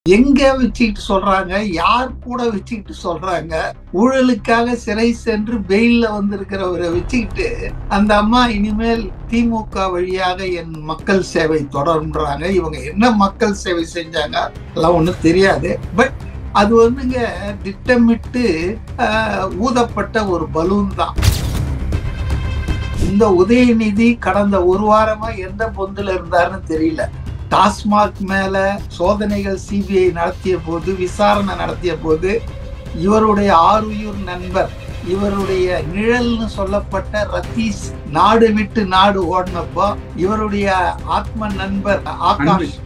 எங்க வச்சுக்கிட்டு சொல்றாங்க, யார் கூட வச்சுக்கிட்டு சொல்றாங்க, ஊழலுக்காக சிறை சென்று பெயில்ல வந்திருக்கிறவரை வச்சுக்கிட்டு அந்த அம்மா இனிமேல் திமுக வழியாக என் மக்கள் சேவை தொடர்ன்றாங்க. இவங்க என்ன மக்கள் சேவை செஞ்சாங்க எல்லாம் ஒண்ணும் தெரியாது. பட் அது வந்துங்க திட்டமிட்டு ஊதப்பட்ட ஒரு பலூன் தான். இந்த உதயநிதி கடந்த ஒரு வாரமா எந்த பொந்துல இருந்தாருன்னு தெரியல. டாஸ்மாக் மேல சோதனைகள் சிபிஐ நடத்திய போது, விசாரணை நடத்திய போது, இவருடைய ஆருயிர் நண்பர், இவருடைய நிழல்னு சொல்லப்பட்ட ரத்தீஷ் நாடு விட்டு நாடு ஓடினப்போ, இவருடைய ஆத்ம நண்பர் ஆகாஷ்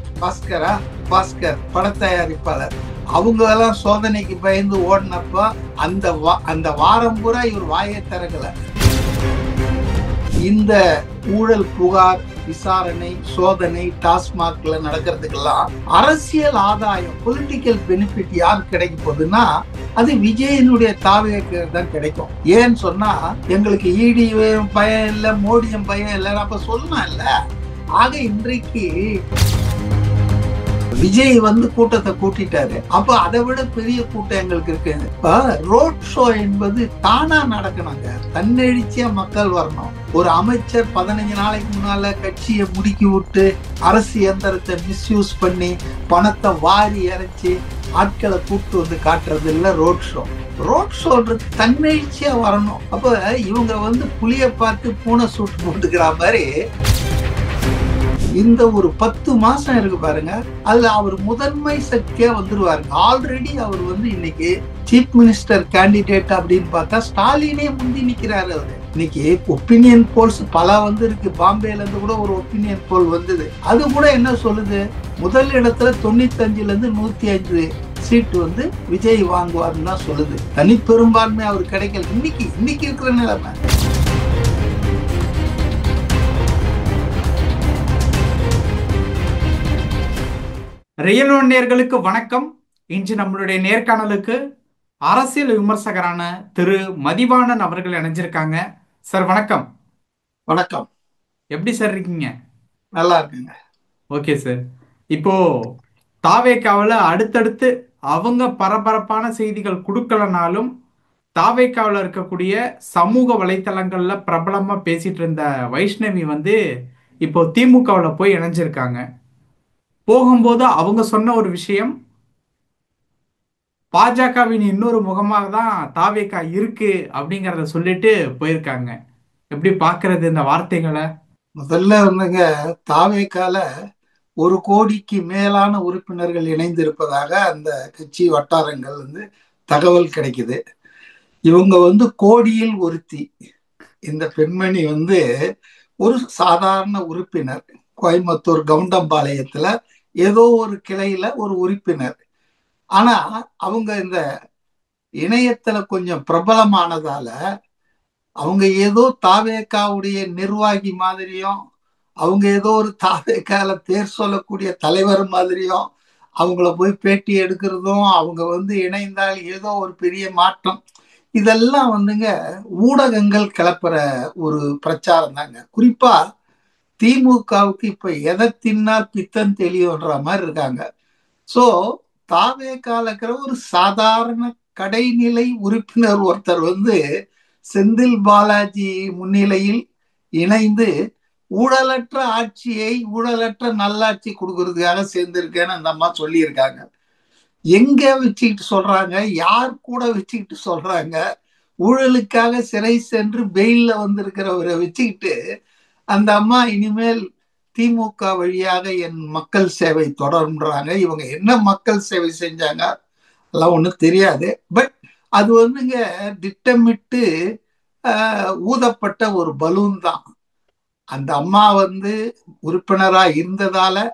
பாஸ்கர் பட தயாரிப்பாளர், அவங்க எல்லாம் சோதனைக்கு பயந்து ஓடினப்போ அந்த வாரம் பூரா இவர் வாயை திறக்கல. இந்த ஊழல் புகார் விசாரணை சோதனை டாஸ்மாக்ல நடக்கிறதுக்கெல்லாம் அரசியல் ஆதாயம், பொலிட்டிக்கல் பெனிஃபிட் யார் கிடைக்க போகுதுன்னா அது விஜயனுடைய தாவேக்கு தான் கிடைக்கும். ஏன்னு சொன்னா எங்களுக்கு ஈடி பயம் இல்லை, மோடியும் பயம் இல்லைன்னு அப்ப சொல்லலாம் இல்ல. ஆக இன்றைக்கு விஜய் வந்து கூட்டத்தை கூட்டிட்டாரு. அப்ப அதை விட பெரிய கூட்டம் எங்களுக்கு இருக்கு. இப்ப ரோட் ஷோ என்பது தானா நடக்கணுங்க, தன்னெழுச்சியா மக்கள் வரணும். ஒரு அமைச்சர் 15 நாளைக்கு முன்னால கட்சியை முடுக்கி விட்டு அரசு இயந்திரத்தை மிஸ்யூஸ் பண்ணி பணத்தை வாரி இறைச்சி ஆட்களை கூப்பிட்டு வந்து காட்டுறது இல்ல ரோட் ஷோ. ரோட் ஷோன்றது தன்னெழுச்சியா வரணும். அப்ப இவங்க வந்து புளிய பார்த்து பூனை சூட்டு போட்டுக்கிற மாதிரி இந்த ஒரு 10 மாசம் இருக்கு பாருங்க, அதுல அவர் முதன்மை சக்தியா வந்துருவாரு. ஆல்ரெடி அவர் வந்து இன்னைக்கு சீஃப் மினிஸ்டர் கேண்டிடேட் அப்படின்னு பார்த்தா ஸ்டாலினே முந்தி நிக்கிறாரு. அவரு இன்னைக்கு ஒப்பீனியன் போல்ஸ் பல வந்து இருக்கு. பாம்பேல இருந்து கூட ஒரு ஒப்பீனியன் போல் வந்தது. அது கூட என்ன சொல்லுது, முதல் இடத்துல 95ல இருந்து 105 சீட்டு வந்து விஜய் வாங்குவாருன்னு தான் சொல்லுது. தனி பெரும்பான்மை அவர் கிடைக்கல இன்னைக்கு இருக்கிற நிலைமை. ரியல் ஒன் நேயர்களுக்கு வணக்கம். இன்று நம்மளுடைய நேர்காணலுக்கு அரசியல் விமர்சகரான திரு மதிவாணன் அவர்கள் இணைஞ்சிருக்காங்க. சார் வணக்கம். வணக்கம். எப்படி சார் இருக்கீங்க? நல்லா இருக்குங்க. Okay sir. இப்போ தாவேக்காவில் அடுத்தடுத்து அவங்க பரபரப்பான செய்திகள் கொடுக்கலனாலும் தாவேக்காவில் இருக்கக்கூடிய சமூக வலைத்தளங்கள்ல பிரபலமா பேசிட்டு இருந்த வைஷ்ணவி வந்து இப்போ திமுகவில் போய் இணைஞ்சிருக்காங்க. போகும்போது அவங்க சொன்ன ஒரு விஷயம், பாஜகவின் இன்னொரு முகமாக தான் தாவேகா இருக்கு அப்படிங்கிறத சொல்லிட்டு போயிருக்காங்க. எப்படி பாக்குறது இந்த வார்த்தைகளை? முதல்ல வந்துங்க தாவேக்கால 1 கோடிக்கு மேலான உறுப்பினர்கள் இணைந்திருப்பதாக அந்த கட்சி வட்டாரங்கள் வந்து தகவல் கிடைக்குது. இவங்க வந்து கோடியில் ஒருத்தி. இந்த பெண்மணி வந்து ஒரு சாதாரண உறுப்பினர், கோயம்புத்தூர் கவுண்டம்பாளையத்துல ஏதோ ஒரு கிளையில ஒரு உறுப்பினர். ஆனா அவங்க இந்த இணையத்துல கொஞ்சம் பிரபலமானதால அவங்க ஏதோ தாவேக்காவுடைய நிர்வாகி மாதிரியும், அவங்க ஏதோ ஒரு தாவேக்கால பேர் சொல்லக்கூடிய தலைவர் மாதிரியும் அவங்கள போய் பேட்டி எடுக்கிறதும், அவங்க வந்து இணைந்தால் ஏதோ ஒரு பெரிய மாற்றம், இதெல்லாம் வந்துங்க ஊடகங்கள் கிளப்புற ஒரு பிரச்சாரம் தாங்க. குறிப்பா திமுகவுக்கு இப்ப எதை தின்னா பித்தம் தெளிவுன்ற மாதிரி இருக்காங்க. சோ தாவேக்கால இருக்கிற ஒரு சாதாரண கடைநிலை உறுப்பினர் ஒருத்தர் வந்து செந்தில் பாலாஜி முன்னிலையில் இணைந்து ஊழலற்ற ஆட்சியை, ஊழலற்ற நல்லாட்சி கொடுக்கறதுக்காக சேர்ந்திருக்கேன்னு அந்த அம்மா சொல்லியிருக்காங்க. எங்க வச்சுக்கிட்டு சொல்றாங்க, யார் கூட வச்சுக்கிட்டு சொல்றாங்க, ஊழலுக்காக சிறை சென்று பெயில்ல வந்திருக்கிறவரை வச்சுக்கிட்டு அந்த அம்மா இனிமேல் திமுக வழியாக என் மக்கள் சேவை தொடர்ன்றாங்க. இவங்க என்ன மக்கள் சேவை செஞ்சாங்க எல்லாம் ஒண்ணும் தெரியாது. பட் அது வந்துங்க திட்டமிட்டு ஊதப்பட்ட ஒரு பலூன் தான். அந்த அம்மா வந்து உறுப்பினரா இருந்ததால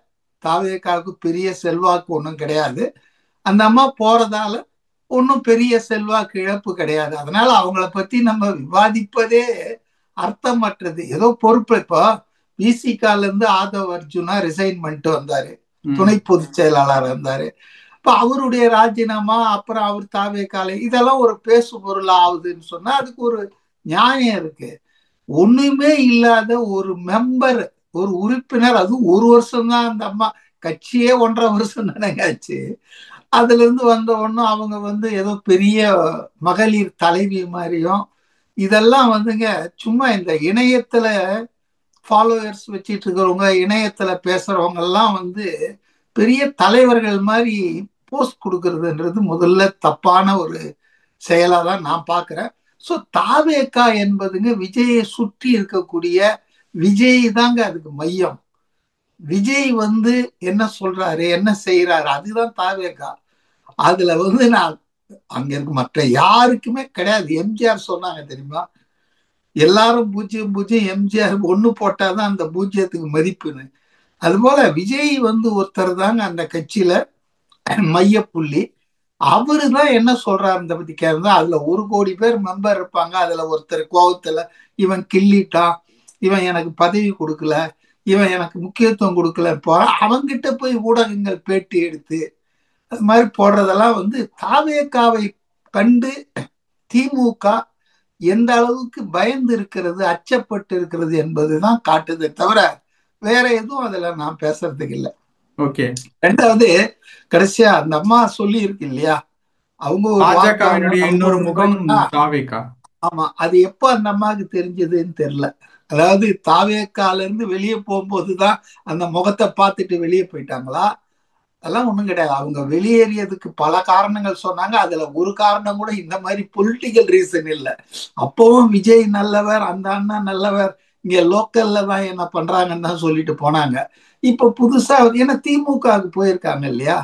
தாவேக்காவுக்கு பெரிய செல்வாக்கு ஒன்றும் கிடையாது. அந்த அம்மா போறதால ஒன்றும் பெரிய செல்வாக்கு இழப்பு கிடையாது. அதனால அவங்கள பத்தி நம்ம விவாதிப்பதே அர்த்தமற்றது. ஏதோ பொறுப்பு. இப்போ விசிகால இருந்து ஆதவ் அர்ஜுனா ரிசைன் பண்ணிட்டு வந்தாரு, துணை பொதுச் செயலாளர் இருந்தாரு. இப்ப அவருடைய ராஜினாமா, அப்புறம் அவர் தாவேக்கால, இதெல்லாம் ஒரு பேசு பொருள் ஆகுதுன்னு சொன்னா அதுக்கு ஒரு நியாயம் இருக்கு. ஒண்ணுமே இல்லாத ஒரு மெம்பர், ஒரு உறுப்பினர், அது 1 வருஷம் தான் அந்த அம்மா கட்சியே 1.5 வருஷம் தானங்க ஆச்சு. அதுல இருந்து வந்த ஒண்ணும் அவங்க ஏதோ பெரிய மகளிர் தலைவி மாதிரியும் இதெல்லாம் சும்மா இந்த இணையத்துல ஃபாலோவர்ஸ் வச்சிட்டு இருக்கிறவங்க, இணையத்துல பேசுறவங்க எல்லாம் பெரிய தலைவர்கள் மாதிரி போஸ்ட் கொடுக்கறதுன்றது முதல்ல தப்பான ஒரு செயலா தான் நான் பார்க்கிறேன். ஸோ தாவேகா என்பதுங்க விஜயை சுற்றி இருக்கக்கூடிய விஜய் தாங்க அதுக்கு மையம். விஜய் என்ன சொல்றாரு, என்ன செய்யறாரு, அதுதான் தாவேகா. அதுல நான் அங்க இருக்க மற்ற யாருக்குமே கிடையாது. எம்ஜிஆர் சொன்னாங்க தெரியுமா, எல்லாரும் பூஜ்ஜியம் பூஜ்ஜியம், எம்ஜிஆர் ஒண்ணு போட்டாதான் அந்த பூஜ்ஜியத்துக்கு மதிப்புன்னு. அதுபோல விஜய் ஒருத்தர் தாங்க அந்த கட்சியில மையப்புள்ளி. அவரு தான் என்ன சொல்றாரு இந்த பத்தி கேட்டா, அதுல 1 கோடி பேர் மெம்பர் இருப்பாங்க. அதுல ஒருத்தர் கோவத்துல இவன் கிள்ளிட்டான், இவன் எனக்கு பதவி கொடுக்கல, இவன் எனக்கு முக்கியத்துவம் கொடுக்கல போற, அவங்கிட்ட போய் ஊடகங்கள் பேட்டி எடுத்து அது மாதிரி போடுறதெல்லாம் தாவேகாவை கண்டு திமுக எந்த அளவுக்கு பயந்து இருக்கிறது, அச்சப்பட்டு இருக்கிறது என்பதுதான் காட்டுதே தவிர வேற எதுவும் அதுல நான் பேசுறதுக்கு இல்லை. ஓகே. ரெண்டாவது, கடைசியா அந்த அம்மா சொல்லி இருக்கு இல்லையா, அவங்க ஒரு பாஜகவினுடைய இன்னொரு முகம் தாவேகா. ஆமா, அது எப்ப அந்த அம்மாவுக்கு தெரிஞ்சதுன்னு தெரியல. அதாவது தாவேக்கால இருந்து வெளியே போகும்போதுதான் அந்த முகத்தை பார்த்துட்டு வெளியே போயிட்டாங்களா? அதெல்லாம் ஒண்ணும் கிடையாது. அவங்க வெளியேறியதுக்கு பல காரணங்கள் சொன்னாங்க. அதுல ஒரு காரணம் கூட இந்த மாதிரி பொலிட்டிக்கல் ரீசன் இல்லை. அப்பவும் விஜய் நல்லவர், அந்த அண்ணா நல்லவர், இங்க லோக்கல்ல தான் என்ன பண்றாங்கன்னு தான் சொல்லிட்டு போனாங்க. இப்ப புதுசா ஏன்னா திமுகவுக்கு போயிருக்காங்க இல்லையா,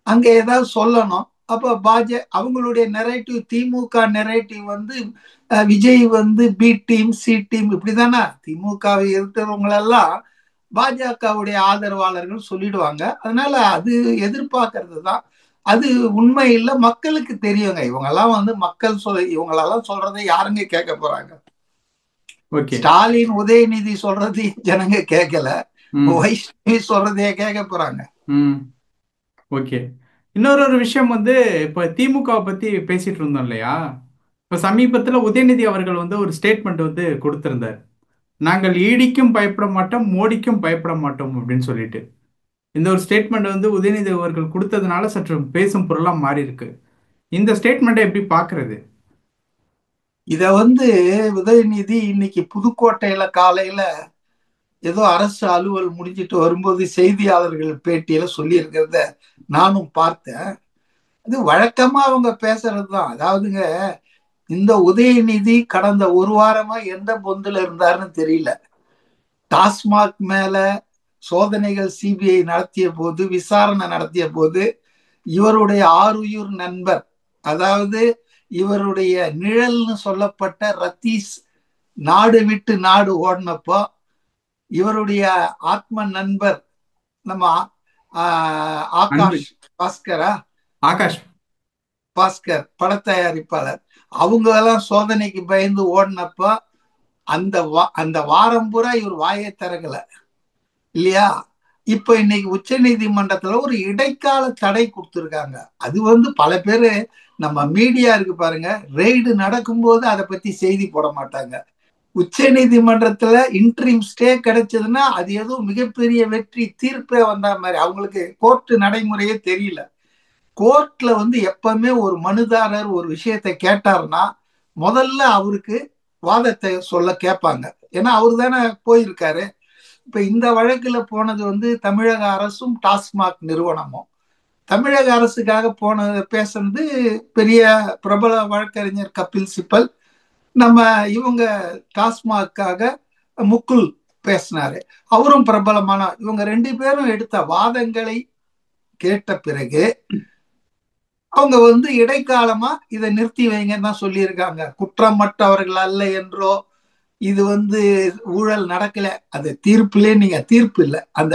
அங்க ஏதாவது சொல்லணும். அப்ப அவங்களுடைய narrative, DMK narrative Vijay B team C team இப்படிதானே திமுகவை இருக்கிறவங்களெல்லாம் பாஜகவுடைய ஆதரவாளர்கள் சொல்லிடுவாங்க. அதனால அது எதிர்பார்க்கறது தான். அது உண்மை இல்லை, மக்களுக்கு தெரியுங்க. இவங்கெல்லாம் மக்கள் இவங்களெல்லாம் சொல்றதை யாருங்க கேட்க போறாங்க? ஸ்டாலின் உதயநிதி சொல்றது ஜனங்க கேட்கல, வைஷ்ணவி சொல்றதையே கேட்க போறாங்க. ஓகே. இன்னொரு விஷயம் இப்ப திமுகவை பத்தி பேசிட்டு இருந்தோம் இல்லையா, இப்ப சமீபத்துல உதயநிதி அவர்கள் ஒரு ஸ்டேட்மெண்ட் கொடுத்திருந்தார். நாங்கள் ஈடிக்கும் பயப்பட மாட்டோம், மோடிக்கும் பயப்பட மாட்டோம் அப்படின்னு சொல்லிட்டு. இந்த ஒரு ஸ்டேட்மெண்ட் உதயநிதி அவர்கள் கொடுத்ததுனால சற்று பேசும் பொருளா மாறி இருக்கு. இந்த ஸ்டேட்மெண்ட்டை எப்படி பாக்குறது? இத உதயநிதி இன்னைக்கு புதுக்கோட்டையில காலையில ஏதோ அரசு அலுவல் முடிஞ்சிட்டு வரும்போது செய்தியாளர்கள் பேட்டியில சொல்லி இருக்கிறத நானும் பார்த்தேன். அது வழக்கமா அவங்க பேசுறதுதான். அதாவதுங்க, இந்த உதயநிதி கடந்த 1 வாரமா எந்த பொந்துல இருந்தாருன்னு தெரியல. டாஸ்மாக் மேல சோதனைகள் சிபிஐ நடத்திய போது, விசாரணை நடத்திய போது, இவருடைய ஆருயிர் நண்பர், அதாவது இவருடைய நிழல்னு சொல்லப்பட்ட ரத்தீஷ் நாடு விட்டு நாடு ஓடினப்போ, இவருடைய ஆத்ம நண்பர் நம்ம ஆகாஷ் பாஸ்கர் பட தயாரிப்பாளர், அவங்க எல்லாம் சோதனைக்கு பயந்து ஓடினப்போ அந்த வாரம் பூரா இவர் வாயை திறக்கல இல்லையா? இப்ப இன்னைக்கு உச்ச நீதிமன்றத்துல ஒரு இடைக்கால தடை கொடுத்திருக்காங்க. அது பல பேரு நம்ம மீடியா இருக்கு பாருங்க, ரெய்டு நடக்கும்போது அதை பத்தி செய்தி போட மாட்டாங்க. உச்ச நீதிமன்றத்துல இன்ட்ரீம் ஸ்டே கிடைச்சதுன்னா அது ஏதோ மிகப்பெரிய வெற்றி, தீர்ப்பே வந்த மாதிரி. அவங்களுக்கு கோர்ட் நடைமுறையே தெரியல. கோர்ட்ல எப்பவுமே ஒரு மனுதாரர் ஒரு விஷயத்தை கேட்டாருன்னா முதல்ல அவருக்கு வாதத்தை சொல்ல கேட்பாங்க. ஏன்னா அவரு தானே போயிருக்காரு. இப்ப இந்த வழக்குல போனது தமிழக அரசும் டாஸ்மாக் நிறுவனமும். தமிழக அரசுக்காக பேசுனது பெரிய பிரபல வழக்கறிஞர் கபில் சிப்பல். நம்ம இவங்க டாஸ்மாக்காக முகுல் பேசினாரு, அவரும் பிரபலமான. இவங்க 2 பேரும் எடுத்த வாதங்களை கேட்ட பிறகு அவங்க இடைக்காலமா இதை நிறுத்தி வைங்கன்னு தான் சொல்லியிருக்காங்க. குற்றமற்றவர்கள் அல்ல என்றோ, இது ஊழல் நடக்கல, அது தீர்ப்புலயே நீங்க தீர்ப்பு இல்லை, அந்த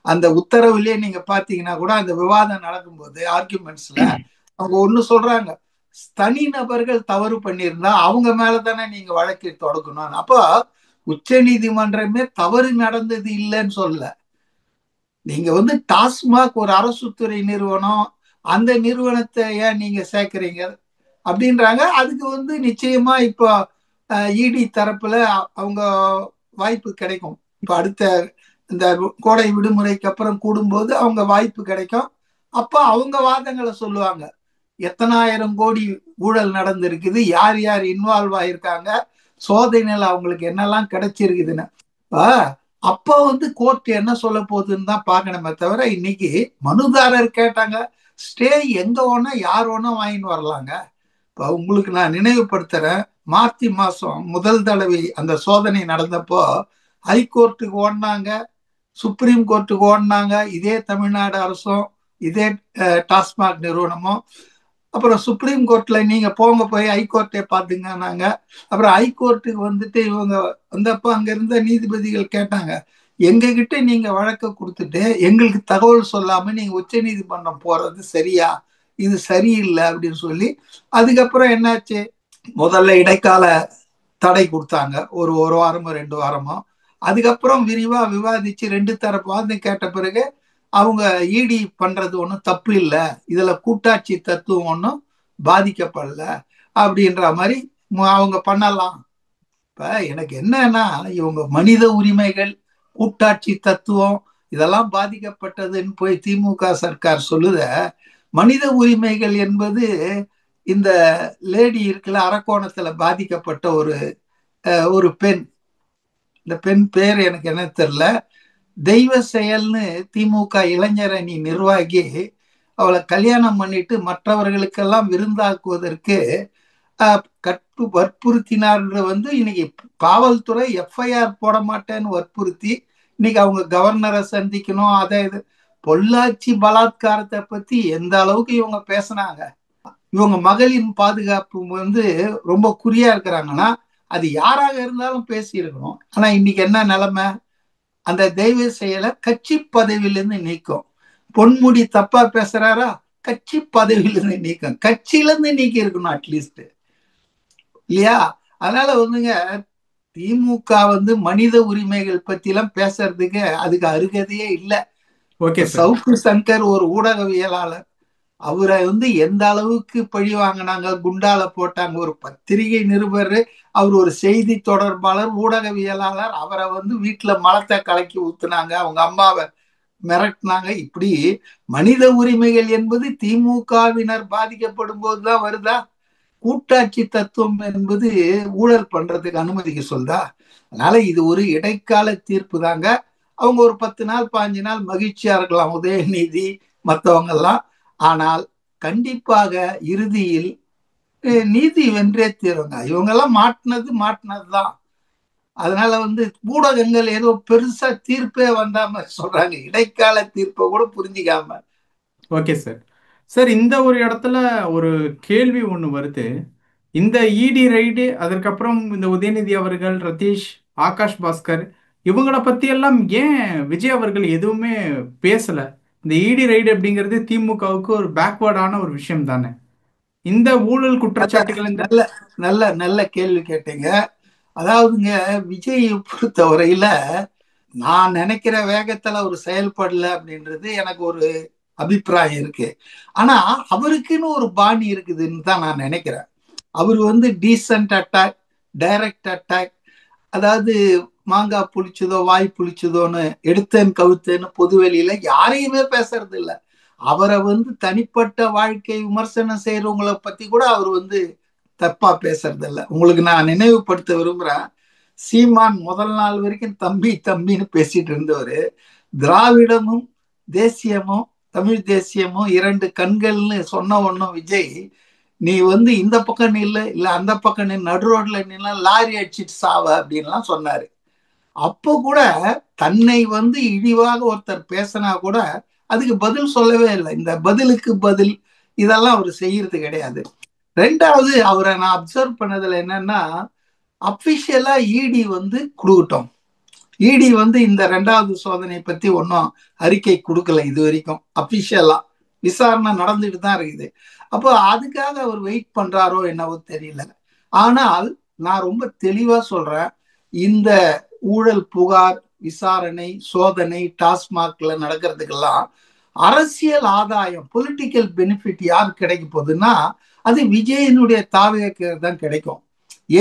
அந்த உத்தரவுலயே நீங்க பாத்தீங்கன்னா கூட அந்த விவாதம் நடக்கும்போது ஆர்குமெண்ட்ஸ்ல அவங்க ஒண்ணு சொல்றாங்க, தனிநபர்கள் தவறு பண்ணியிருந்தா அவங்க மேலதானே நீங்க வழக்கு தொடக்கணும். அப்போ உச்ச நீதிமன்றமே தவறு நடந்தது இல்லைன்னு சொல்ல, நீங்க டாஸ்மாக் ஒரு அரசு துறை நிறுவனம், அந்த நிறுவனத்தை ஏன் நீங்க சேர்க்கிறீங்க அப்படின்றாங்க. அதுக்கு நிச்சயமா இப்போ இடி தரப்புல அவங்க வாய்ப்பு கிடைக்கும். இப்ப அடுத்த இந்த கோடை விடுமுறைக்கு அப்புறம் கூடும்போது அவங்க வாய்ப்பு கிடைக்கும். அப்ப அவங்க வாதங்களை சொல்லுவாங்க. எத்தனாயிரம் கோடி ஊழல் நடந்திருக்குது, யார் யார் இன்வால்வ் ஆயிருக்காங்க, சோதனையில அவங்களுக்கு என்னெல்லாம் கிடைச்சிருக்குதுன்னு. அப்ப கோர்ட் என்ன சொல்ல போகுதுன்னு தான் பார்க்கணுமே தவிர, இன்னைக்கு மனுதாரர் கேட்டாங்க, ஸ்டே எங்க வேணா யார் வேணா வாங்கின்னு வரலாங்க. இப்ப உங்களுக்கு நான் நினைவுபடுத்துறேன், மார்ச் மாசம் முதல் தடவை அந்த சோதனை நடந்தப்போ ஹைகோர்ட்டுக்கு ஓடினாங்க, சுப்ரீம் கோர்ட்டுக்கு ஓடினாங்க, இதே தமிழ்நாடு அரசும் இதே டாஸ்மாக் நிறுவனமும். அப்புறம் சுப்ரீம் கோர்ட்ல நீங்க போங்க போய் ஹைகோர்ட்டை பாத்துங்கன்னாங்க. அப்புறம் ஹைகோர்ட்டுக்கு இவங்க வந்தப்போ அங்க இருந்த நீதிபதிகள் கேட்டாங்க, எங்க கிட்ட நீங்க வழக்க கொடுத்துட்டு எங்களுக்கு தகவல் சொல்லாம நீங்க உச்ச நீதிமன்றம் போறது சரியா, இது சரியில்லை அப்படின்னு சொல்லி அதுக்கப்புறம் என்னாச்சு, முதல்ல இடைக்கால தடை கொடுத்தாங்க, ஒரு ஒரு வாரமோ 2 வாரமோ. அதுக்கப்புறம் விரிவா விவாதிச்சு 2 தரப்பு வாதம் கேட்ட பிறகு அவங்க ஈடி பண்றது ஒன்றும் தப்பு இல்லை, இதுல கூட்டாட்சி தத்துவம் ஒன்றும் பாதிக்கப்படல அப்படின்ற மாதிரி அவங்க பண்ணலாம். இப்ப எனக்கு என்னன்னா, இவங்க மனித உரிமைகள், கூட்டாட்சி தத்துவம் இதெல்லாம் பாதிக்கப்பட்டதுன்னு போய் திமுக சர்க்கார் சொல்லுத. மனித உரிமைகள் என்பது இந்த லேடி இருக்குல்ல, அரக்கோணத்துல பாதிக்கப்பட்ட ஒரு பெண், இந்த பெண் பேர் எனக்கு என்ன தெரியல, தெய்வ செயல்னு திமுக இளைஞரணி நிர்வாகி அவளை கல்யாணம் பண்ணிட்டு மற்றவர்களுக்கெல்லாம் விருந்தாக்குவதற்கு வற்புறுத்தினார். இன்னைக்கு காவல்துறை எஃப்ஐஆர் போட மாட்டேன்னு வற்புறுத்தி இன்னைக்கு அவங்க கவர்னரை சந்திக்கணும். அதை பொள்ளாச்சி பலாத்காரத்தை பத்தி எந்த அளவுக்கு இவங்க பேசினாங்க. இவங்க மகளின் பாதுகாப்பு ரொம்ப குறியா இருக்கிறாங்கன்னா அது யாராக இருந்தாலும் பேசி இருக்கணும். ஆனா இன்னைக்கு என்ன நிலைமை, அந்த தெய்வ செயலை கட்சி பதவியிலிருந்து நீக்கும். பொன்முடி தப்பா பேசுறாரா, கட்சி பதவியிலிருந்து நீக்கும், கட்சியில இருந்து நீக்கி இருக்கணும் அட்லீஸ்ட், இல்லையா? அதனால திமுக மனித உரிமைகள் பத்தி எல்லாம் பேசுறதுக்கு அதுக்கு அருகதையே இல்லை. சவுக்கு சங்கர் ஒரு ஊடகவியலாளர், அவரை எந்த அளவுக்கு பழி வாங்கினாங்க, குண்டால போட்டாங்க. ஒரு பத்திரிகை நிருபர், அவர் ஒரு செய்தி தொடர்பாளர், ஊடகவியலாளர், அவரை வீட்டுல மலத்தை கலக்கி ஊத்துனாங்க, அவங்க அம்மாவை மிரட்டினாங்க. இப்படி மனித உரிமைகள் என்பது திமுகவினர் பாதிக்கப்படும் போதுதான் வருதா? கூட்டாட்சி தத்துவம் என்பது ஊழல் பண்றதுக்கு அனுமதிக்க சொல்றா? அதனால இது ஒரு இடைக்கால தீர்ப்பு தாங்க. அவங்க ஒரு 10 நாள் 15 நாள் மகிழ்ச்சியா இருக்கலாம், உதயநிதி மற்றவங்க எல்லாம். ஆனால் கண்டிப்பாக இறுதியில் நீதி வென்றே தீருங்க. இவங்க எல்லாம் மாட்டினதுதான். அதனால ஊடகங்கள் ஏதோ பெருசா தீர்ப்பே வந்தாம சொல்றாங்க, இடைக்கால தீர்ப்பை கூட புரிஞ்சிக்காம. Okay sir. சார், இந்த ஒரு இடத்துல ஒரு கேள்வி ஒன்று வருது. இந்த இடி ரைடு, அதற்கப்புறம் இந்த உதயநிதி அவர்கள், ரதீஷ், ஆகாஷ் பாஸ்கர் இவங்கள பத்தி எல்லாம் ஏன் விஜய் அவர்கள் எதுவுமே பேசல? இந்த இடி ரைடு அப்படிங்கிறது திமுகவுக்கு ஒரு பேக்வேர்டான ஒரு விஷயம் தானே. இந்த ஊழல் குற்றச்சாட்டுகள் நல்ல நல்ல நல்ல கேள்வி கேட்டீங்க. அதாவதுங்க, விஜய் பொறுத்தவரையில நான் நினைக்கிற வேகத்துல ஒரு செயல்படல அப்படின்றது எனக்கு ஒரு அபிப்பிராயம் இருக்கு. ஆனா அவருக்குன்னு ஒரு பாணி இருக்குதுன்னு தான் நான் நினைக்கிறேன். அவர் டீசன்ட் அட்டாக், டைரக்ட் அட்டாக், அதாவது மாங்காய் புளிச்சதோ வாய் புளிச்சதோன்னு எடுத்தேன் கவுத்தேன்னு பொதுவெளியில யாரையுமே பேசுறது இல்லை. அவரை தனிப்பட்ட வாழ்க்கை விமர்சனம் செய்யறவங்களை பத்தி கூட அவர் தப்பா பேசுறது இல்லை. உங்களுக்கு நான் நினைவுபடுத்த விரும்புறேன், சீமான் முதல் நாள் வரைக்கும் தம்பி தம்பின்னு பேசிட்டு இருந்தவர், திராவிடமும் தேசியமும் தமிழ் தேசியமும் 2 கண்கள்னு சொன்ன ஒன்னும் விஜய், நீ இந்த பக்கம் நில்ல, இல்ல அந்த பக்கம் நின்று நடு ரோட்ல நின்னா லாரி அடிச்சிட்டு சாவ அப்படின்லாம் சொன்னாரு. அப்போ கூட தன்னை இழிவாக ஒருத்தர் பேசினா கூட அதுக்கு பதில் சொல்லவே இல்லை. இந்த பதிலுக்கு பதில் இதெல்லாம் அவர் செய்யறது கிடையாது. 2வது, அவரை நான் அப்சர்வ் பண்ணதுல என்னன்னா, அபிஷியலா இடி கொடுக்கட்டும். இடி இந்த 2வது சோதனை பத்தி ஒன்னும் அறிக்கை கொடுக்கல இது வரைக்கும். அபிஷியலா விசாரணை நடந்துட்டு தான் இருக்குது. அப்போ அதுக்காக அவர் வெயிட் பண்றாரோ என்னவோ தெரியல. ஆனால் நான் ரொம்ப தெளிவா சொல்றேன், இந்த ஊழல் புகார் விசாரணை சோதனை டாஸ்மாக்ல நடக்கிறதுக்கெல்லாம் அரசியல் ஆதாயம், பொலிட்டிக்கல் பெனிஃபிட் யார் கிடைக்க போகுதுன்னா அது விஜயனுடைய தாவேக்கு தான் கிடைக்கும்.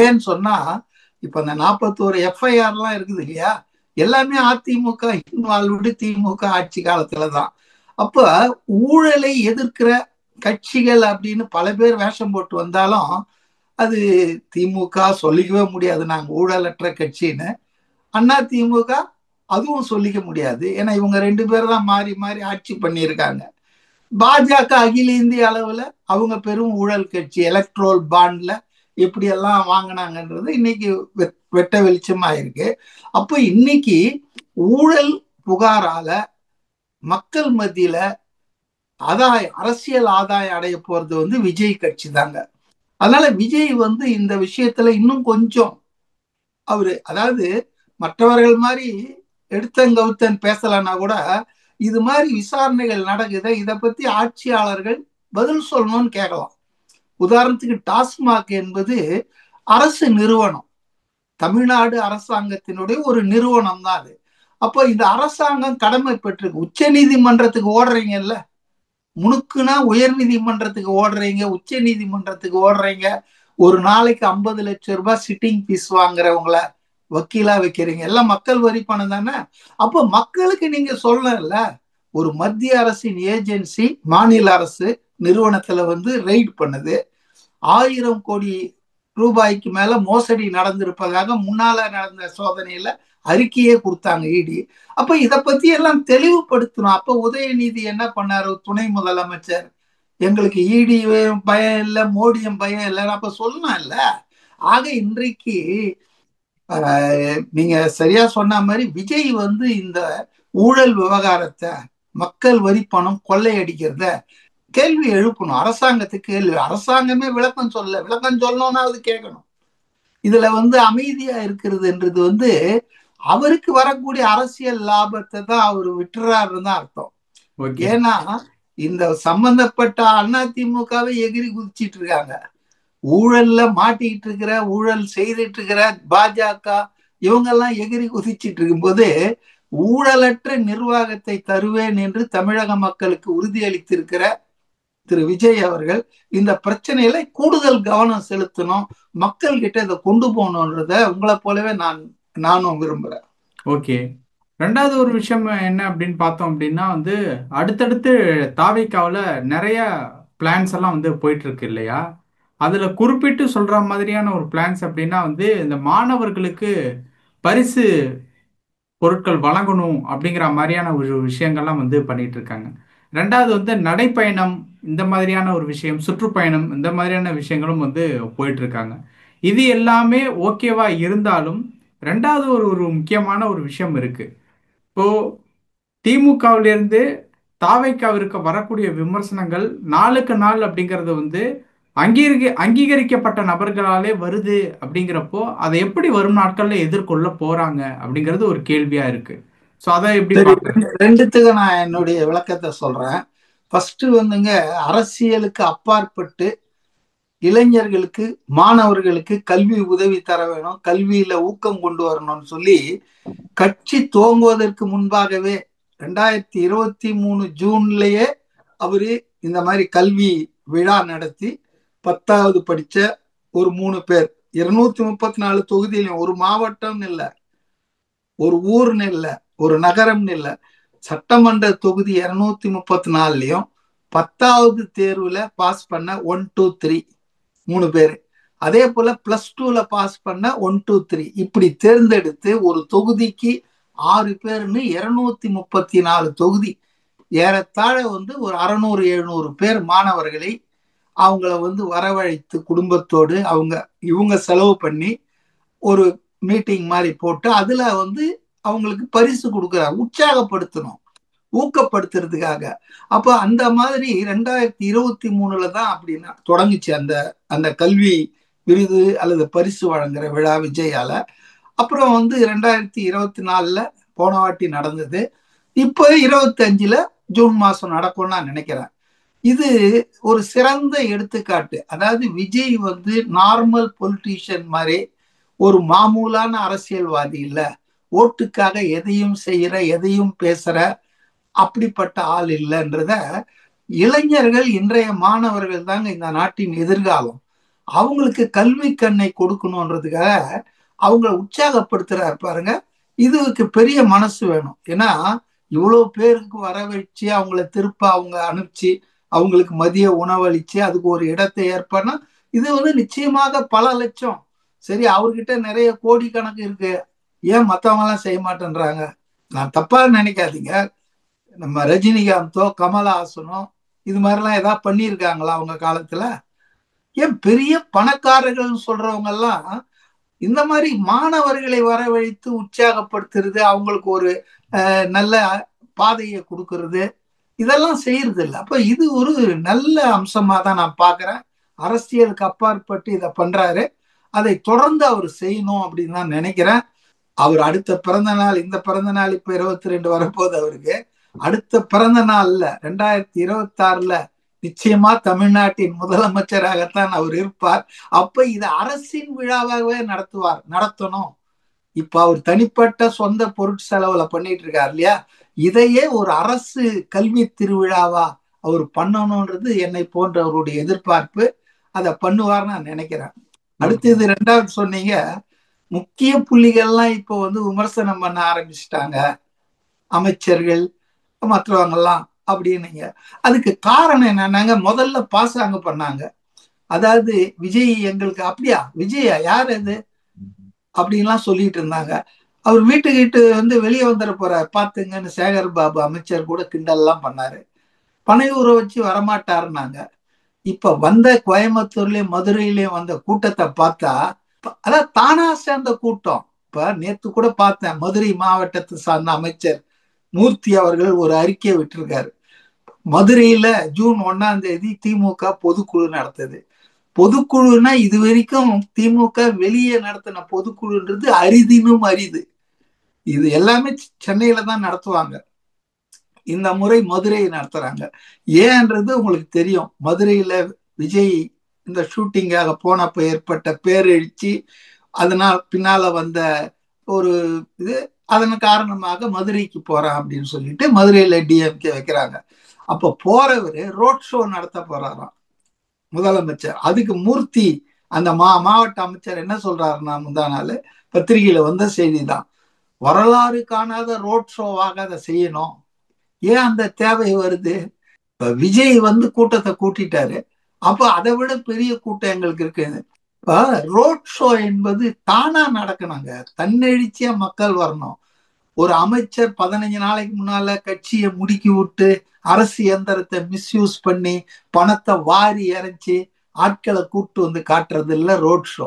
ஏன்னு சொன்னா, இப்ப இந்த 41 எஃப்ஐஆர் எல்லாம் இருக்குது இல்லையா, எல்லாமே அதிமுக இன்வால்வ்டு திமுக ஆட்சி காலத்துலதான். அப்ப ஊழலை எதிர்க்கிற கட்சிகள் அப்படின்னு பல பேர் வேஷம் போட்டு வந்தாலும் அது திமுக சொல்லிக்கவே முடியாது நாங்க ஊழலற்ற கட்சின்னு. அண்ணா திமுக அதுவும் சொல்லிக்க முடியாது. ஏன்னா இவங்க ரெண்டு பேர் தான் மாறி மாறி ஆட்சி பண்ணியிருக்காங்க. பாஜக அகில இந்திய அளவுல அவங்க பெரும் ஊழல் கட்சி. எலக்ட்ரோல் பாண்ட்ல எப்படி எல்லாம் வாங்கினாங்கன்றது இன்னைக்கு வெட்ட வெளிச்சமா இருக்கு. அப்போ இன்னைக்கு ஊழல் புகாரால மக்கள் மத்தியில அரசியல் ஆதாயம் அடைய போறது விஜய் கட்சி தாங்க. அதனால விஜய் இந்த விஷயத்துல இன்னும் கொஞ்சம் அதாவது மற்றவர்கள் மாதிரி எடுத்தங்கவுத்தன் பேசலன்னா கூட இது மாதிரி விசாரணைகள் நடக்குது, இதை பத்தி ஆட்சியாளர்கள் பதில் சொல்லணும்னு கேட்கலாம். உதாரணத்துக்கு டாஸ்மாக் என்பது அரசு நிறுவனம், தமிழ்நாடு அரசாங்கத்தினுடைய ஒரு நிறுவனம் தான் அது. அப்போ இந்த அரசாங்கம் கடமை பெற்றிருக்கு. உச்ச நீதிமன்றத்துக்கு ஓடுறீங்கல்ல, முணுக்குனா உயர் நீதிமன்றத்துக்கு ஓடுறீங்க, உச்ச நீதிமன்றத்துக்கு ஓடுறீங்க. ஒரு நாளைக்கு 50 லட்சம் ரூபாய் சிட்டிங் ஃபீஸ் வாங்குறவங்கள வக்கீலா வைக்கிறீங்க, எல்லாம் மக்கள் வரி பணம் தானே. அப்போ மக்களுக்கு நீங்க சொல்லல, ஒரு மத்திய அரசின் ஏஜென்சி மாநில அரசு நிறுவனத்துல ரெய்ட் பண்ணுது, 1000 கோடி ரூபாய்க்கு மேல மோசடி நடந்திருப்பதாக முன்னால நடந்த சோதனையில அறிக்கையே கொடுத்தாங்க இடி. அப்ப இத பத்தி எல்லாம் தெளிவுபடுத்தணும். அப்ப உதயநிதி என்ன பண்ணாரு, துணை முதலமைச்சர், எங்களுக்கு இடி பயம் இல்லை, மோடியும் பயம் இல்லை, அப்ப சொல்லலாம் இல்ல. ஆக இன்றைக்கு நீங்க சரியா சொன்ன மாதிரி விஜய் இந்த ஊழல் விவகாரத்தை, மக்கள் வரி பணம் கொள்ளையடிக்கிறத கேள்வி எழுப்பணும். அரசாங்கத்துக்கு கேள்வி, அரசாங்கமே விளக்கம் சொல்ல, விளக்கம் சொல்லணும்னா அது கேட்கணும். இதுல அமைதியா இருக்கிறதுன்றது அவருக்கு வரக்கூடிய அரசியல் லாபத்தை தான் அவர் விட்டுறாருன்னு தான் அர்த்தம். ஏன்னா இந்த சம்பந்தப்பட்ட அதிமுகவை எகிரி குதிச்சிட்டு இருக்காங்க. ஊழல்ல மாட்டிக்கிட்டு இருக்கிற, ஊழல் செய்துட்டு இருக்கிற பாஜக இவங்கெல்லாம் எகிரி குதிச்சிட்டு இருக்கும்போது ஊழலற்ற நிர்வாகத்தை தருவேன் என்று தமிழக மக்களுக்கு உறுதியளித்திருக்கிற திரு விஜய் அவர்கள் இந்த பிரச்சனையில கூடுதல் கவனம் செலுத்தணும், மக்கள் கிட்ட இதை கொண்டு போகணும்ன்றத உங்களை போலவே நானும் விரும்புறேன். ஓகே. ரெண்டாவது ஒரு விஷயம் என்ன அப்படின்னு பார்த்தோம் அப்படின்னா அடுத்தடுத்து தாவேக்காவில் நிறைய பிளான்ஸ் எல்லாம் போயிட்டு இருக்கு இல்லையா? அதுல குறிப்பிட்டு சொல்ற மாதிரியான ஒரு பிளான்ஸ் அப்படின்னா இந்த மாணவர்களுக்கு பரிசு பொருட்கள் வழங்கணும் அப்படிங்கிற மாதிரியான ஒரு விஷயங்கள்லாம் பண்ணிட்டு இருக்காங்க. ரெண்டாவது நடைப்பயணம், இந்த மாதிரியான ஒரு விஷயம், சுற்றுப்பயணம், இந்த மாதிரியான விஷயங்களும் போயிட்டு இருக்காங்க. இது எல்லாமே ஓகேவா இருந்தாலும் ரெண்டாவது ஒரு ஒரு முக்கியமான ஒரு விஷயம் இருக்கு. இப்போ திமுகவிலிருந்து தாவேக்காவிற்கு வரக்கூடிய விமர்சனங்கள் நாளுக்கு நாள் அப்படிங்கிறது அங்கீகரிக்கப்பட்ட நபர்களாலே வருது. அப்படிங்கிறப்போ அதை எப்படி வரும் நாட்கள்ல எதிர்கொள்ள போறாங்க அப்படிங்கிறது ஒரு கேள்வியா இருக்கு. சோ அதை எப்படி பாக்குறீங்க? ரெண்டுத்துக்கு நான் என்னுடைய விளக்கத்தை சொல்றேன். ஃபர்ஸ்ட் அரசியலுக்கு அப்பாற்பட்டு இளைஞர்களுக்கு, மாணவர்களுக்கு கல்வி உதவி தர வேணும், கல்வியில ஊக்கம் கொண்டு வரணும்னு சொல்லி கட்சி துவங்குவதற்கு முன்பாகவே 2023 ஜூன்லயே அவரு இந்த மாதிரி கல்வி விழா நடத்தி 10வது படிச்ச ஒரு 3 பேர், 234 தொகுதியிலும், ஒரு மாவட்டம் இல்ல, ஒரு ஊர்னு இல்ல, ஒரு நகரம்னு இல்ல, சட்டமன்ற தொகுதி 234லயும் 10வது தேர்வுல பாஸ் பண்ண 1 2 3 3 பேரு, அதே போல +2ல பாஸ் பண்ண 1 2 3 இப்படி தேர்ந்தெடுத்து ஒரு தொகுதிக்கு 6 பேர்னு 234 தொகுதி, ஏறத்தாழ ஒரு 600 700 பேர் மாணவர்களை அவங்கள வரவழைத்து குடும்பத்தோடு இவங்க செலவு பண்ணி ஒரு மீட்டிங் மாதிரி போட்டு அதுல அவங்களுக்கு பரிசு கொடுக்குறாங்க, உற்சாகப்படுத்தணும், ஊக்கப்படுத்துறதுக்காக. அப்ப அந்த மாதிரி 2023 தான் அப்படின்னா தொடங்குச்சு அந்த கல்வி விருது அல்லது பரிசு வழங்குற விழா விஜயால. அப்புறம் 2024 போன வாட்டி நடந்தது. இப்போ 25 ஜூன் மாசம் நடக்கும்னு நான் நினைக்கிறேன். இது ஒரு சிறந்த எடுத்துக்காட்டு. அதாவது விஜய் நார்மல் பொலிட்டீஷியன் மாதிரி ஒரு மாமூலான அரசியல்வாதி இல்ல, ஓட்டுக்காக எதையும் செய்யற, எதையும் பேசுற அப்படிப்பட்ட ஆள் இல்லைன்றத இளைஞர்கள், இன்றைய மாணவர்கள் தாங்க இந்த நாட்டின் எதிர்காலம். அவங்களுக்கு கல்வி கண்ணை கொடுக்கணும்ன்றதுக்காக அவங்கள உற்சாகப்படுத்துறாரு பாருங்க. இதுக்கு பெரிய மனசு வேணும். ஏன்னா இவ்வளவு பேருக்கு வர வச்சு அவங்கள திருப்ப அவங்க அனுப்பிச்சு அவங்களுக்கு மதிய உணவளிச்சு அதுக்கு ஒரு இடத்தை ஏற்பனா இது வந்து நிச்சயமாக பல லட்சம். சரி, அவர்கிட்ட நிறைய கோடி கணக்கு இருக்கு, ஏன் மத்தவங்க எல்லாம் செய்ய மாட்டேன்றாங்க? நான் தப்பா நினைக்காதீங்க. நம்ம ரஜினிகாந்தோ கமலஹாசனோ இது மாதிரிலாம் ஏதாவது பண்ணியிருக்காங்களா அவங்க காலத்துல? ஏன் பெரிய பணக்காரர்கள் சொல்றவங்க எல்லாம் இந்த மாதிரி மாணவர்களை வரவழைத்து உற்சாகப்படுத்துறது, அவங்களுக்கு ஒரு நல்ல பாதையை கொடுக்கறது, இதெல்லாம் செய்யறது இல்லை. அப்ப இது ஒரு நல்ல அம்சமா தான் நான் பாக்குறேன். அரசியலுக்கு அப்பாற்பட்டு இதை பண்றாரு. அதை தொடர்ந்து அவர் செய்யணும் அப்படின்னு தான் நினைக்கிறேன். அவர் அடுத்த பிறந்த நாள், இந்த பிறந்த நாள் இப்ப 22 வரப்போகுது அவருக்கு. அடுத்த பிறந்த நாள்ல 2026ல நிச்சயமா தமிழ்நாட்டின் முதலமைச்சராகத்தான் அவர் இருப்பார். அப்ப இது அரசின் விழாவாகவே நடத்தணும். இப்ப அவர் தனிப்பட்ட சொந்த பொருட்செலவுல பண்ணிட்டு இருக்காரு இல்லையா, இதையே ஒரு அரசு கல்வி திருவிழாவா அவர் பண்ணணும்ன்றது என்னை போன்றவருடைய எதிர்பார்ப்பு. அதை பண்ணுவார்னு நான் நினைக்கிறேன். அடுத்து இது ரெண்டாவது சொன்னீங்க, முக்கிய புள்ளிகள்லாம் இப்போ வந்து விமர்சனம் பண்ண ஆரம்பிச்சுட்டாங்க அமைச்சர்கள் மற்றவங்க எல்லாம் அப்படின்னீங்க. அதுக்கு காரணம் என்னன்னாங்க, முதல்ல பாசாங்க பண்ணாங்க. அதாவது விஜய் எங்களுக்கு அப்படியா, விஜயா யார் அது அப்படின்லாம் சொல்லிட்டு இருந்தாங்க. அவர் வீட்டுக்கிட்டு வந்து வெளியே வந்துட போறார் பாத்துங்கன்னு சேகர் பாபு அமைச்சர் கூட கிண்டல்லாம் பண்ணாரு. பனையூரை வச்சு வரமாட்டாருன்னாங்க. இப்ப வந்த கோயம்புத்தூர்லயும் மதுரையிலயும் வந்த கூட்டத்தை பார்த்தா அதான் தானா சேர்ந்த கூட்டம். இப்ப நேத்து கூட பார்த்தேன், மதுரை மாவட்டத்தை சார்ந்த அமைச்சர் மூர்த்தி அவர்கள் ஒரு அறிக்கையை விட்டிருக்காரு. மதுரையில ஜூன் 1ஆம் தேதி திமுக பொதுக்குழு நடத்துது. பொதுக்குழுனா இது வரைக்கும் திமுக வெளியே நடத்தின பொதுக்குழுன்றது அரிதினும் அரிது. இது எல்லாமே சென்னையில தான் நடத்துவாங்க. இந்த முறை மதுரையை நடத்துறாங்க. ஏன்றது உங்களுக்கு தெரியும். மதுரையில விஜய் இந்த ஷூட்டிங்காக போனப்ப ஏற்பட்ட பேரெழுச்சி, அதனால் பின்னால வந்த ஒரு இது, அதன் காரணமாக மதுரைக்கு போறேன் அப்படின்னு சொல்லிட்டு மதுரையில டிஎம்கே வைக்கிறாங்க. அப்ப போறவரு ரோட் ஷோ நடத்த போறாராம் முதலமைச்சர். அதுக்கு மூர்த்தி அந்த மாவட்ட அமைச்சர் என்ன சொல்றாருன்னா, முந்தா நாள் பத்திரிகையில வந்த செய்தி தான், வரலாறு காணாத ரோட் ஷோவாக அதை செய்யணும். ஏன் அந்த தேவை வருது? இப்ப விஜய் வந்து கூட்டத்தை கூட்டிட்டாரு, அப்ப அதை விட பெரிய கூட்டம் எங்களுக்கு இருக்கு. இப்ப ரோட் ஷோ என்பது தானா நடக்கணுங்க, தன்னெழுச்சியா மக்கள் வரணும். ஒரு அமைச்சர் 15 நாளைக்கு முன்னால கட்சியை முடுக்கி விட்டு அரசு இயந்திரத்தை மிஸ்யூஸ் பண்ணி பணத்தை வாரி இறைச்சி ஆட்களை கூட்டு வந்து காட்டுறது இல்ல ரோட் ஷோ.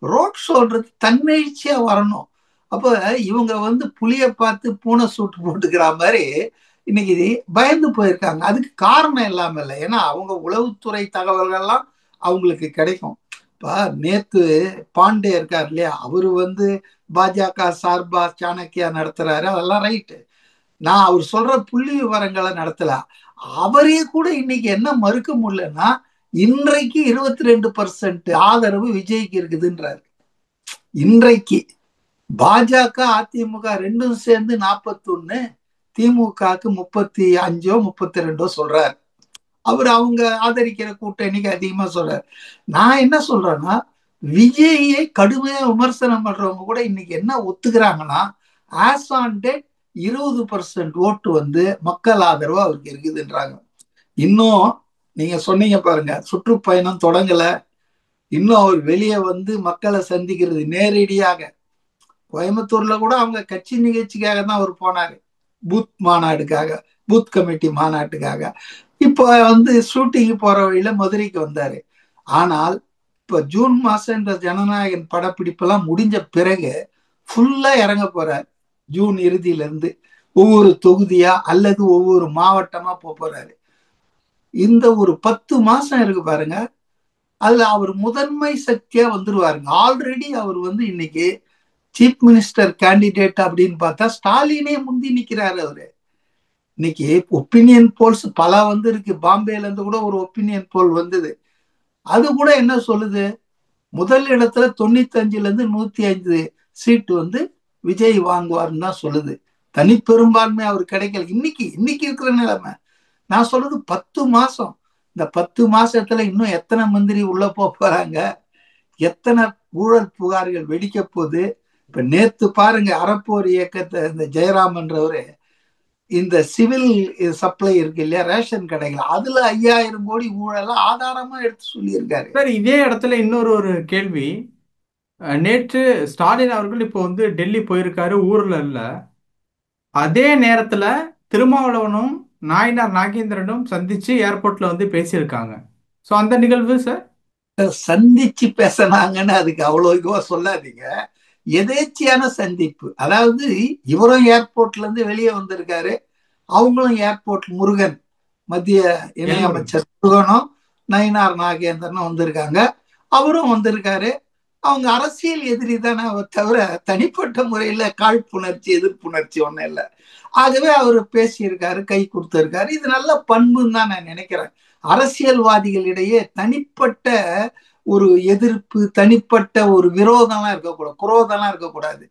ரோட் ஷோன்றது தன்னெழுச்சியா வரணும். அப்ப இவங்க வந்து புளிய பார்த்து பூனை சூட்டு போட்டுக்கிற மாதிரி இன்னைக்கு பயந்து போயிருக்காங்க. அதுக்கு காரணம் இல்லாம இல்லை, ஏன்னா அவங்க உளவுத்துறை தகவல்கள்லாம் அவங்களுக்கு கிடைக்கும். இப்ப நேத்து பாண்டே இருக்கார் இல்லையா, அவரு வந்து பாஜக சார்பா சாணக்கியா நடத்துறாரு, அதெல்லாம் ரைட்டு. நான் அவர் சொல்ற புள்ளி விவரங்களை நடத்தல. அவரே கூட இன்னைக்கு என்ன மறுக்க முடியலன்னா, இன்றைக்கு 22% ஆதரவு விஜய்க்கு இருக்குதுன்றாரு. இன்றைக்கு பாஜக அதிமுக ரெண்டும் சேர்ந்து 41, திமுகக்கு 35 32 சொல்றாரு. அவர் அவங்க ஆதரிக்கிற கூட்டம் இன்னைக்கு அதிகமா சொல்றாரு. நான் என்ன சொல்றேன்னா, விஜயை கடுமையா விமர்சனம் பண்றவங்க கூட இன்னைக்கு என்ன ஒத்துக்கிறாங்கன்னா, ஆஸ் ஆன் டேட் 20% ஓட்டு வந்து மக்கள் ஆதரவு அவருக்கு இருக்குதுன்றாங்க. இன்னும் நீங்க சொன்னீங்க பாருங்க, சுற்றுப்பயணம் தொடங்கல, இன்னும் அவர் வெளியே வந்து மக்களை சந்திக்கிறது நேரடியாக. கோயம்புத்தூர்ல கூட அவங்க கட்சி நிகழ்ச்சிக்காக தான் அவர் போனாரு, பூத் மாநாடுக்காக, பூத் கமிட்டி மாநாட்டுக்காக. இப்ப வந்து ஷூட்டிங் போற வழியில மதுரைக்கு வந்தாரு. ஆனால் இப்ப ஜூன் மாசம் இந்த ஜனநாயகன் படப்பிடிப்பெல்லாம் முடிஞ்ச பிறகு ஃபுல்லா இறங்க போறாரு. ஜூன் இறுதியில இருந்து ஒவ்வொரு தொகுதியா அல்லது ஒவ்வொரு மாவட்டமா போறாரு. இந்த ஒரு 10 மாசம் இருக்கு பாருங்க, அதுல அவர் முதன்மை சக்தியா வந்துருவாருங்க. ஆல்ரெடி அவர் வந்து இன்னைக்கு சீஃப் மினிஸ்டர் கேண்டிடேட் அப்படின்னு பார்த்தா ஸ்டாலினே முந்தி நிக்கிறாரு அவரு. இன்னைக்கு ஒப்பீனியன் போல்ஸ் பல வந்து இருக்கு. பாம்பேல இருந்து கூட ஒரு ஒப்பீனியன் போல் வந்தது. அது கூட என்ன சொல்லுது, முதல் இடத்துல 95ல இருந்து 105 சீட்டு வந்து விஜய் வாங்குவார்னு தான் சொல்லுது. தனி பெரும்பான்மை அவர் கிடைக்கல இன்னைக்கு இருக்கிற நிலைமை. நான் சொல்றது 10 மாசம். இந்த 10 மாசத்துல இன்னும் எத்தனை மந்திரி உள்ள போறாங்க, எத்தனை ஊழல் புகார்கள் வெடிக்க போகுது, இப்ப நேத்து பாருங்க அறப்போர் இயக்கத்தை இந்த ஜெயராமன்றவரு இந்த சிவில் சப்ளை இருக்கு இல்லையா, ரேஷன் கடைகள், அதுல 5000 கோடி ஊழல ஆதாரமா எடுத்து சொல்லியிருக்காரு. சார் இதே இடத்துல இன்னொரு ஒரு கேள்வி. நேற்று ஸ்டாலின் அவர்கள் இப்போ வந்து டெல்லி போயிருக்காரு, ஊர்ல இல்ல. அதே நேரத்துல திருமாவளவனும் நாயனார் நாகேந்திரனும் சந்திச்சு ஏர்போர்ட்ல வந்து பேசியிருக்காங்க. ஸோ அந்த நிகழ்வு சார். சந்திச்சு பேசினாங்கன்னு அதுக்கு அவ்வளவு இதுவா சொல்லாதீங்க. எதேச்சியான சந்திப்பு. அதாவது இவரும் ஏர்போர்ட்ல இருந்து வெளியே வந்திருக்காரு, அவங்களும் ஏர்போர்ட் முருகன், மத்திய எல்முருகன். இணையமைச்சர் முருகனும் நயினார் நாகேந்திரனும் வந்திருக்காங்க. அவரும் வந்திருக்காரு. அவங்க அரசியல் எதிரி தானே தவிர தனிப்பட்ட முறையில காழ்ப்புணர்ச்சி எதிர்ப்புணர்ச்சி ஒண்ணும் இல்லை. ஆகவே அவர் பேசியிருக்காரு, கை கொடுத்திருக்காரு. இது நல்ல பண்புன்னு தான் நான் நினைக்கிறேன். அரசியல்வாதிகளிடையே தனிப்பட்ட ஒரு எதிர்ப்பு, தனிப்பட்ட ஒரு விரோதம்லாம் இருக்கக்கூடாது, குரோதம்லாம் இருக்கக்கூடாது.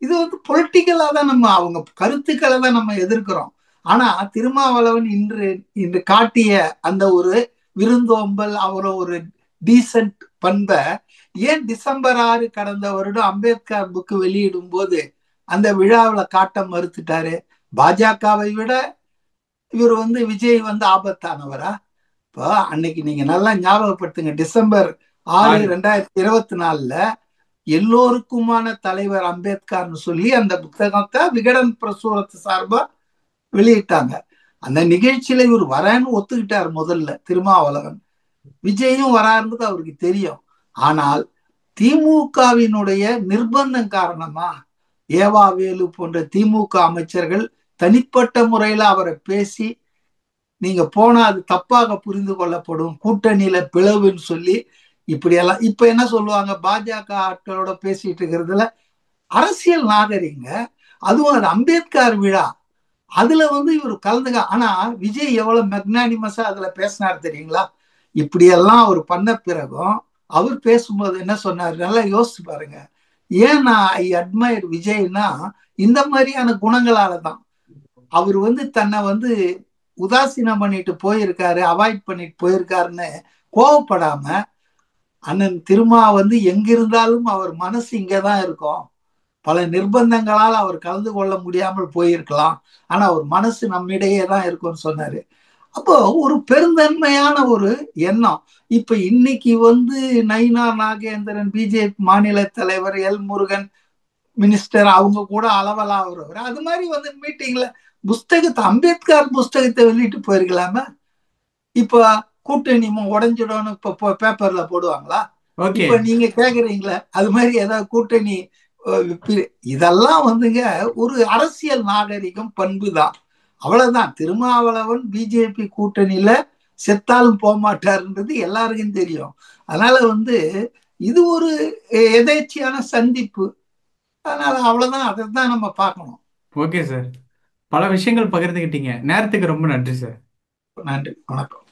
இது வந்து பொலிட்டிக்கலா தான் நம்ம அவங்க கருத்துக்களை தான் நம்ம எதிர்க்கிறோம். ஆனா திருமாவளவன் இன்று இன்று காட்டிய அந்த ஒரு விருந்தோம்பல், அவரை ஒரு டீசன்ட் பண்பை ஏன் டிசம்பர் 6 கடந்த வருடம் அம்பேத்கர் புக்கு வெளியிடும் போது அந்த விழாவில் காட்ட மறுத்துட்டாரு? பாஜகவை விட இவர் வந்து விஜய் வந்து ஆபத்தானவரா? இப்போ அன்னைக்கு நீங்க நல்லா ஞாபகப்படுத்துங்க, டிசம்பர் 6 ஆறு. 2024 எல்லோருக்குமான தலைவர் அம்பேத்கர்னு சொல்லி அந்த புத்தகத்தை விகடன் பிரசுரத்து சார்பா வெளியிட்டாங்க. அந்த நிகழ்ச்சியில இவர் வரேன்னு ஒத்துக்கிட்டார் முதல்ல திருமாவளவன். விஜயும் வராருன்றது அவருக்கு தெரியும். ஆனால் திமுகவினுடைய நிர்பந்தம் காரணமா ஏவா வேலு போன்ற திமுக அமைச்சர்கள் தனிப்பட்ட முறையில அவரை பேசி, நீங்க போனா அது தப்பாக புரிந்து கொள்ளப்படும், கூட்டணியில பிளவுன்னு சொல்லி இப்படியெல்லாம் இப்ப என்ன சொல்லுவாங்க, பாஜக ஆட்களோட பேசிட்டு இருக்கிறதுல அரசியல் நாகரிங்க. அதுவும் அது அம்பேத்கர் விழா, அதுல வந்து இவர் கலந்துக்க. ஆனா விஜய் எவ்வளவு மெக்னானிமஸா அதுல பேசினார் தெரியுங்களா? இப்படியெல்லாம் அவர் பண்ண பிறகும் அவர் பேசும்போது என்ன சொன்னார் நல்லா யோசிச்சு பாருங்க. ஏன் நான் ஐ அட்மையர் விஜய்னா இந்த மாதிரியான குணங்களால தான். அவர் வந்து தன்னை வந்து உதாசீனம் பண்ணிட்டு போயிருக்காரு, அவாய்ட் பண்ணிட்டு போயிருக்காருன்னு கோவப்படாம, அண்ணன் திருமா வந்து எங்கிருந்தாலும் அவர் மனசு இங்கதான் இருக்கும், பல நிர்பந்தங்களால் அவர் கலந்து கொள்ள முடியாமல் போயிருக்கலாம், ஆனா அவர் மனசு நம்மிடையே தான் இருக்கும்னு சொன்னாரு. அப்போ ஒரு பெருந்தன்மையான ஒரு எண்ணம். இப்ப இன்னைக்கு வந்து நயினா நாகேந்திரன், பிஜேபி மாநில தலைவர், எல் முருகன் மினிஸ்டர், அவங்க கூட அளவலாகிறவர், அது மாதிரி வந்து மீட்டிங்ல புஸ்தகத்தை, அம்பேத்கர் புஸ்தகத்தை வெளியிட்டு போயிருக்கலாம. இப்ப கூட்டணி உடஞ்சிடும்னு இப்ப பேப்பர்ல போடுவாங்களா? ஓகே. இப்ப நீங்க கேக்குறீங்களா அது மாதிரி ஏதாவது கூட்டணி இதெல்லாம் வந்துங்க ஒரு அரசியல் நாகரிகம், பண்பு தான். அவ்வளவுதான். திருமாவளவன் பிஜேபி கூட்டணியில செத்தாலும் போக மாட்டாருன்றது எல்லாருக்கும் தெரியும். அதனால வந்து இது ஒரு எதேச்சியான சந்திப்பு. அதனால அவ்வளவுதான், அதை தான் நம்ம பார்க்கணும். Okay sir. பல விஷயங்கள் பகிர்ந்துக்கிட்டீங்க. நேரத்துக்கு ரொம்ப நன்றி சார். நன்றி, வணக்கம்.